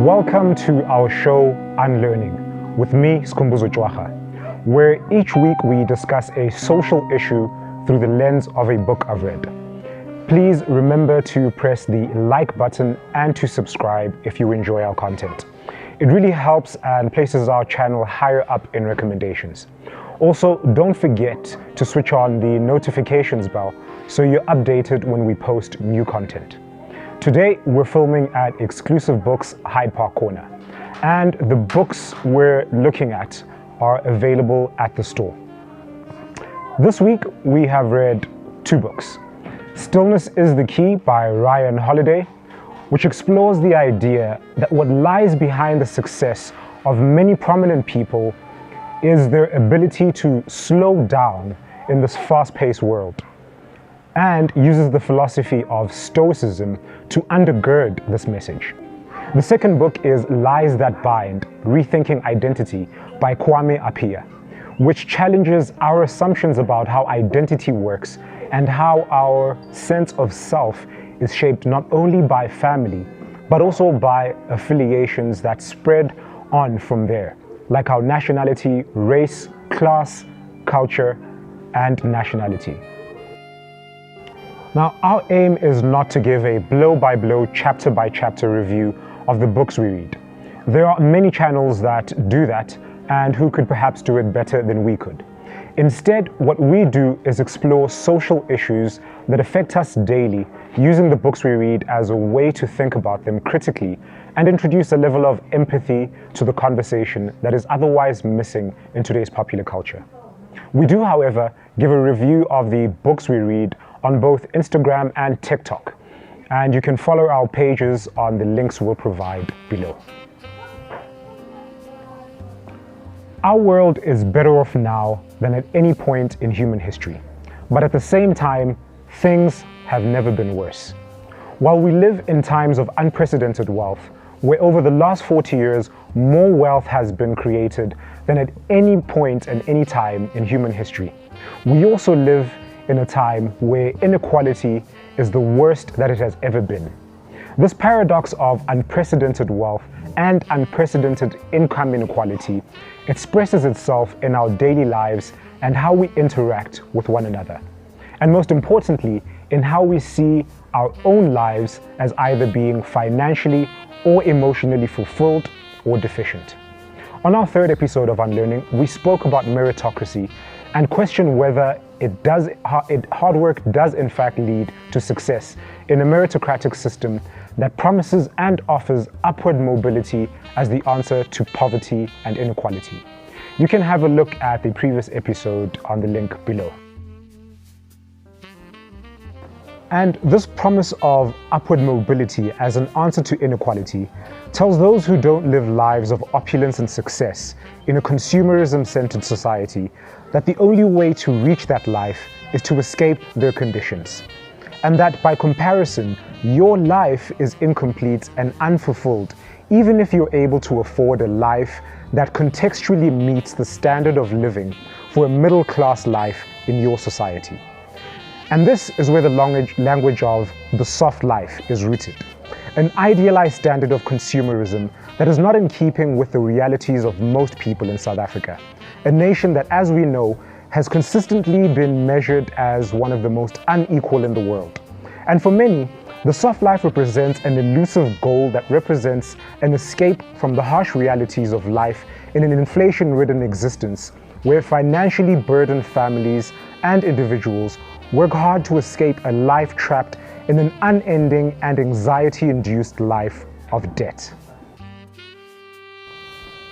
Welcome to our show, Unlearning, with me, Skhumbuzo Jwara, where each week we discuss a social issue through the lens of a book I've read. Please remember to press the like button and to subscribe if you enjoy our content. It really helps and places our channel higher up in recommendations. Also, don't forget to switch on the notifications bell so you're updated when we post new content. Today, we're filming at Exclusive Books Hyde Park Corner, and the books we're looking at are available at the store. This week, we have read two books. Stillness is the Key by Ryan Holiday, which explores the idea that what lies behind the success of many prominent people is their ability to slow down in this fast-paced world, and uses the philosophy of Stoicism to undergird this message. The second book is Lies That Bind, Rethinking Identity by Kwame Appiah, which challenges our assumptions about how identity works and how our sense of self is shaped not only by family, but also by affiliations that spread on from there, like our nationality, race, class, culture, and nationality. Now, our aim is not to give a blow-by-blow, chapter-by-chapter review of the books we read. There are many channels that do that and who could perhaps do it better than we could. Instead, what we do is explore social issues that affect us daily, using the books we read as a way to think about them critically and introduce a level of empathy to the conversation that is otherwise missing in today's popular culture. We do, however, give a review of the books we read on both Instagram and TikTok, and you can follow our pages on the links we'll provide below. Our world is better off now than at any point in human history, but at the same time, things have never been worse. While we live in times of unprecedented wealth, where over the last 40 years, more wealth has been created than at any point and any time in human history, we also live in a time where inequality is the worst that it has ever been. This paradox of unprecedented wealth and unprecedented income inequality expresses itself in our daily lives and how we interact with one another. And most importantly, in how we see our own lives as either being financially or emotionally fulfilled or deficient. On our third episode of Unlearning, we spoke about meritocracy and questioned whether hard work does in fact lead to success in a meritocratic system that promises and offers upward mobility as the answer to poverty and inequality. You can have a look at the previous episode on the link below. And this promise of upward mobility as an answer to inequality tells those who don't live lives of opulence and success in a consumerism-centered society that the only way to reach that life is to escape their conditions. And that by comparison, your life is incomplete and unfulfilled, even if you're able to afford a life that contextually meets the standard of living for a middle-class life in your society. And this is where the language of the soft life is rooted, an idealized standard of consumerism that is not in keeping with the realities of most people in South Africa, a nation that, as we know, has consistently been measured as one of the most unequal in the world. And for many, the soft life represents an elusive goal that represents an escape from the harsh realities of life in an inflation-ridden existence where financially burdened families and individuals work hard to escape a life trapped in an unending and anxiety-induced life of debt.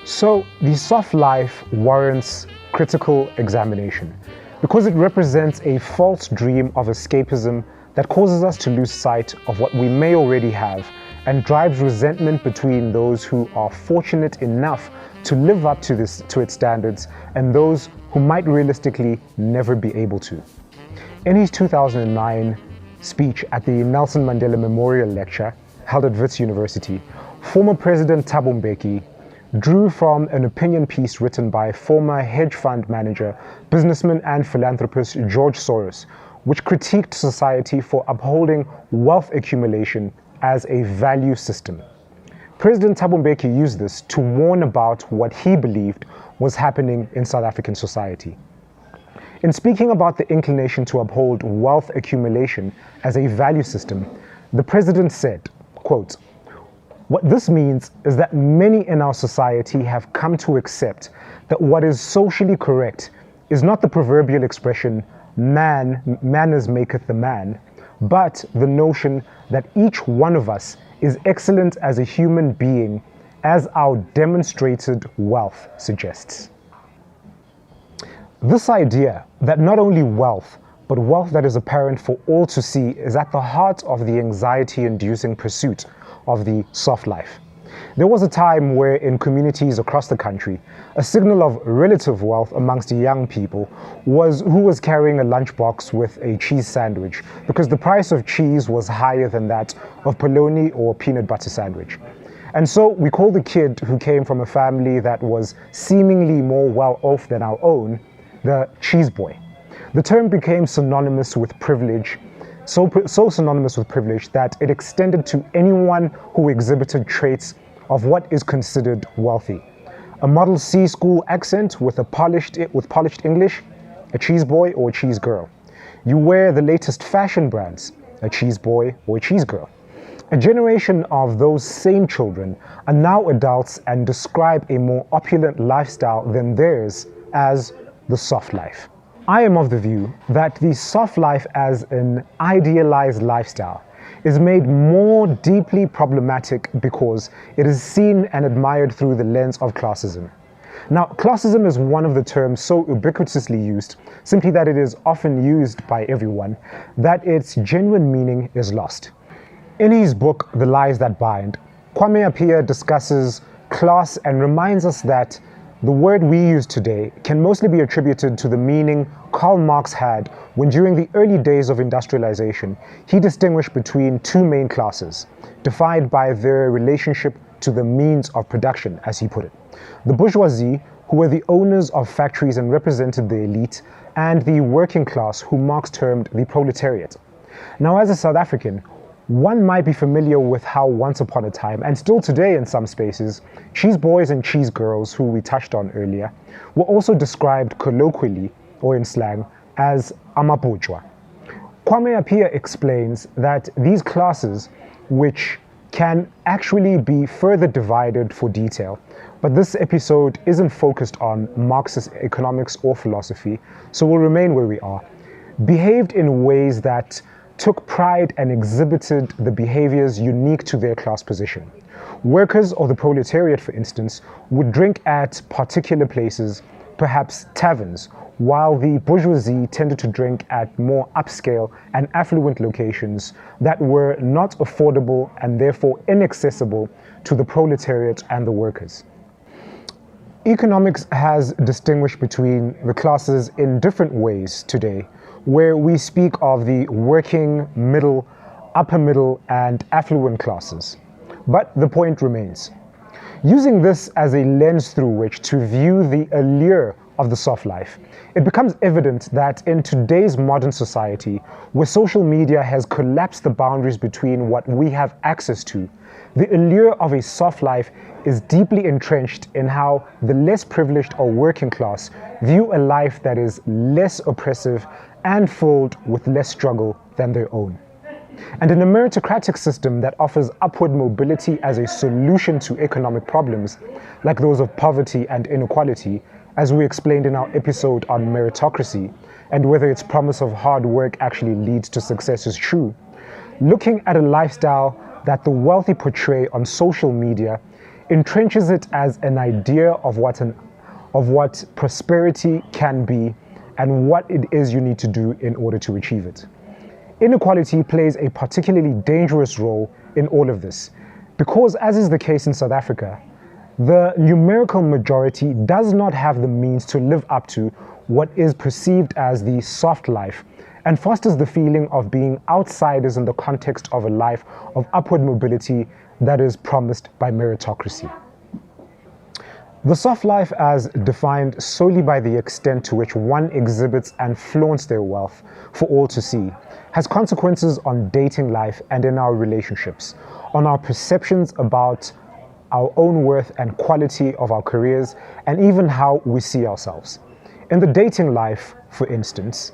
So, the soft life warrants critical examination because it represents a false dream of escapism that causes us to lose sight of what we may already have and drives resentment between those who are fortunate enough to live up to its standards and those who might realistically never be able to. In his 2009 speech at the Nelson Mandela Memorial Lecture held at Wits University, former President Thabo Mbeki drew from an opinion piece written by former hedge fund manager, businessman and philanthropist George Soros, which critiqued society for upholding wealth accumulation as a value system. President Thabo Mbeki used this to warn about what he believed was happening in South African society. In speaking about the inclination to uphold wealth accumulation as a value system, the president said, quote, "What this means is that many in our society have come to accept that what is socially correct is not the proverbial expression, manners maketh the man, but the notion that each one of us is excellent as a human being, as our demonstrated wealth suggests." This idea that not only wealth, but wealth that is apparent for all to see is at the heart of the anxiety-inducing pursuit of the soft life. There was a time where in communities across the country, a signal of relative wealth amongst young people was who was carrying a lunchbox with a cheese sandwich, because the price of cheese was higher than that of polony or peanut butter sandwich. And so we called the kid who came from a family that was seemingly more well off than our own, the cheese boy. The term became synonymous with privilege, so synonymous with privilege that it extended to anyone who exhibited traits of what is considered wealthy. A Model C school accent with polished English, a cheese boy or a cheese girl. You wear the latest fashion brands, a cheese boy or a cheese girl. A generation of those same children are now adults and describe a more opulent lifestyle than theirs as the soft life. I am of the view that the soft life as an idealized lifestyle is made more deeply problematic because it is seen and admired through the lens of classism. Now, classism is one of the terms so ubiquitously used, simply that it is often used by everyone, that its genuine meaning is lost. In his book, The Lies That Bind, Kwame Appiah discusses class and reminds us that the word we use today can mostly be attributed to the meaning Karl Marx had when, during the early days of industrialization, he distinguished between two main classes, defined by their relationship to the means of production, as he put it. The bourgeoisie, who were the owners of factories and represented the elite, and the working class, who Marx termed the proletariat. Now, as a South African, one might be familiar with how once upon a time, and still today in some spaces, cheese boys and cheese girls, who we touched on earlier, were also described colloquially, or in slang, as amabhujwa. Kwame Appiah explains that these classes, which can actually be further divided for detail, but this episode isn't focused on Marxist economics or philosophy, so we'll remain where we are, behaved in ways that took pride and exhibited the behaviors unique to their class position. Workers or the proletariat, for instance, would drink at particular places, perhaps taverns, while the bourgeoisie tended to drink at more upscale and affluent locations that were not affordable and therefore inaccessible to the proletariat and the workers. Economics has distinguished between the classes in different ways today, where we speak of the working, middle, upper middle, and affluent classes. But the point remains. Using this as a lens through which to view the allure of the soft life, it becomes evident that in today's modern society, where social media has collapsed the boundaries between what we have access to, the allure of a soft life is deeply entrenched in how the less privileged or working class view a life that is less oppressive and filled with less struggle than their own. And in a meritocratic system that offers upward mobility as a solution to economic problems, like those of poverty and inequality, as we explained in our episode on meritocracy, and whether its promise of hard work actually leads to success is true, looking at a lifestyle that the wealthy portray on social media entrenches it as an idea of what prosperity can be and what it is you need to do in order to achieve it. Inequality plays a particularly dangerous role in all of this, because as is the case in South Africa, the numerical majority does not have the means to live up to what is perceived as the soft life and fosters the feeling of being outsiders in the context of a life of upward mobility that is promised by meritocracy. The soft life, as defined solely by the extent to which one exhibits and flaunts their wealth for all to see, has consequences on dating life and in our relationships, on our perceptions about our own worth and quality of our careers, and even how we see ourselves. In the dating life, for instance,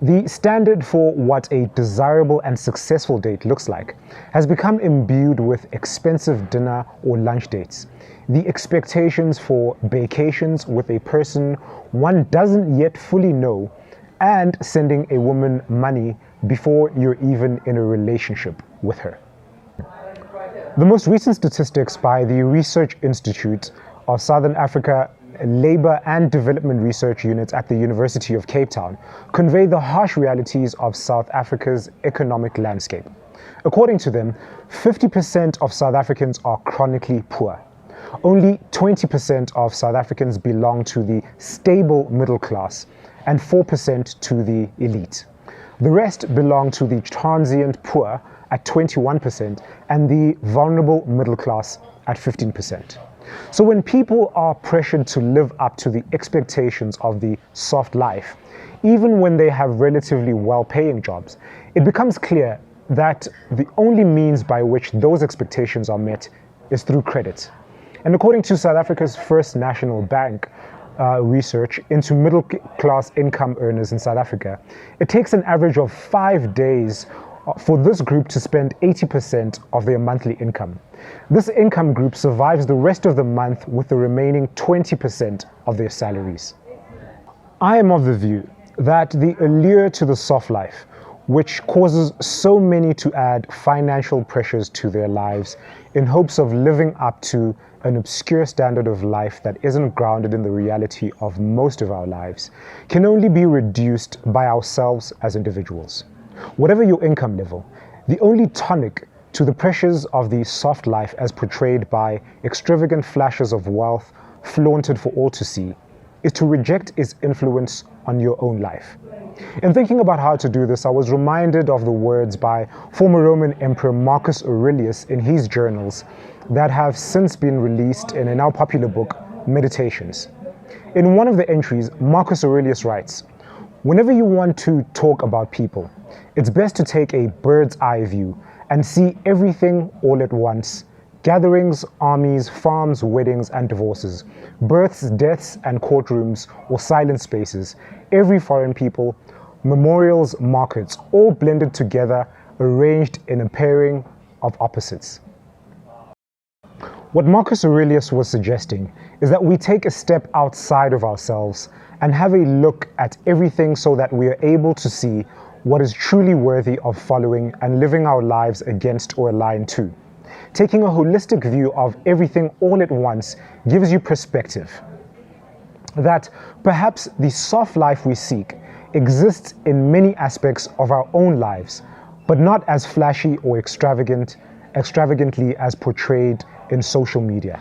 the standard for what a desirable and successful date looks like has become imbued with expensive dinner or lunch dates. The expectations for vacations with a person one doesn't yet fully know, and sending a woman money before you're even in a relationship with her. The most recent statistics by the Research Institute of Southern Africa Labour and Development Research Unit at the University of Cape Town convey the harsh realities of South Africa's economic landscape. According to them, 50% of South Africans are chronically poor. Only 20% of South Africans belong to the stable middle class and 4% to the elite. The rest belong to the transient poor at 21% and the vulnerable middle class at 15%. So when people are pressured to live up to the expectations of the soft life, even when they have relatively well-paying jobs, it becomes clear that the only means by which those expectations are met is through credit. And according to South Africa's First National Bank research into middle-class income earners in South Africa, it takes an average of 5 days for this group to spend 80% of their monthly income. This income group survives the rest of the month with the remaining 20% of their salaries. I am of the view that the allure to the soft life, which causes so many to add financial pressures to their lives in hopes of living up to an obscure standard of life that isn't grounded in the reality of most of our lives, can only be reduced by ourselves as individuals. Whatever your income level, the only tonic to the pressures of the soft life as portrayed by extravagant flashes of wealth flaunted for all to see is to reject its influence on your own life. In thinking about how to do this, I was reminded of the words by former Roman Emperor Marcus Aurelius in his journals that have since been released in a now popular book, Meditations. In one of the entries, Marcus Aurelius writes, "Whenever you want to talk about people, it's best to take a bird's eye view and see everything all at once: gatherings, armies, farms, weddings and divorces, births, deaths and courtrooms or silent spaces, every foreign people, memorials, markets, all blended together, arranged in a pairing of opposites." What Marcus Aurelius was suggesting is that we take a step outside of ourselves and have a look at everything so that we are able to see what is truly worthy of following and living our lives against or aligned to. Taking a holistic view of everything all at once gives you perspective. That perhaps the soft life we seek exists in many aspects of our own lives, but not as flashy or extravagantly as portrayed in social media.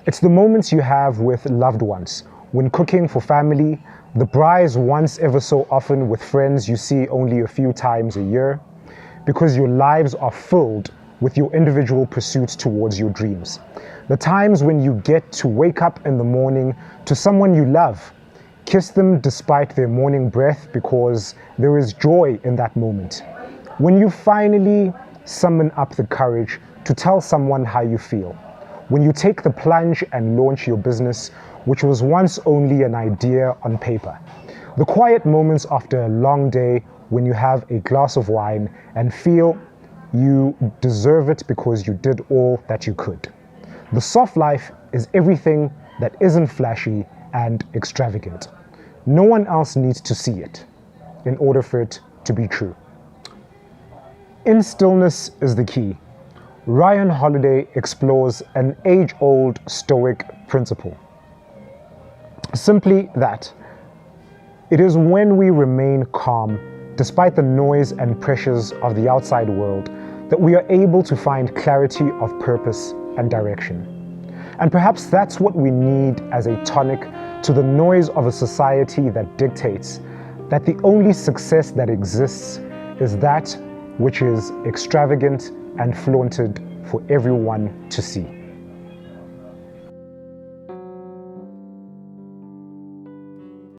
It's the moments you have with loved ones, when cooking for family, the braais once ever so often with friends you see only a few times a year, because your lives are filled with your individual pursuits towards your dreams. The times when you get to wake up in the morning to someone you love, kiss them despite their morning breath because there is joy in that moment. When you finally summon up the courage to tell someone how you feel. When you take the plunge and launch your business, which was once only an idea on paper. The quiet moments after a long day when you have a glass of wine and feel you deserve it because you did all that you could. The soft life is everything that isn't flashy and extravagant. No one else needs to see it in order for it to be true. In Stillness is the key. Ryan Holiday explores an age-old Stoic principle. Simply that it is when we remain calm, despite the noise and pressures of the outside world, that we are able to find clarity of purpose and direction. And perhaps that's what we need as a tonic to the noise of a society that dictates that the only success that exists is that which is extravagant and flaunted for everyone to see.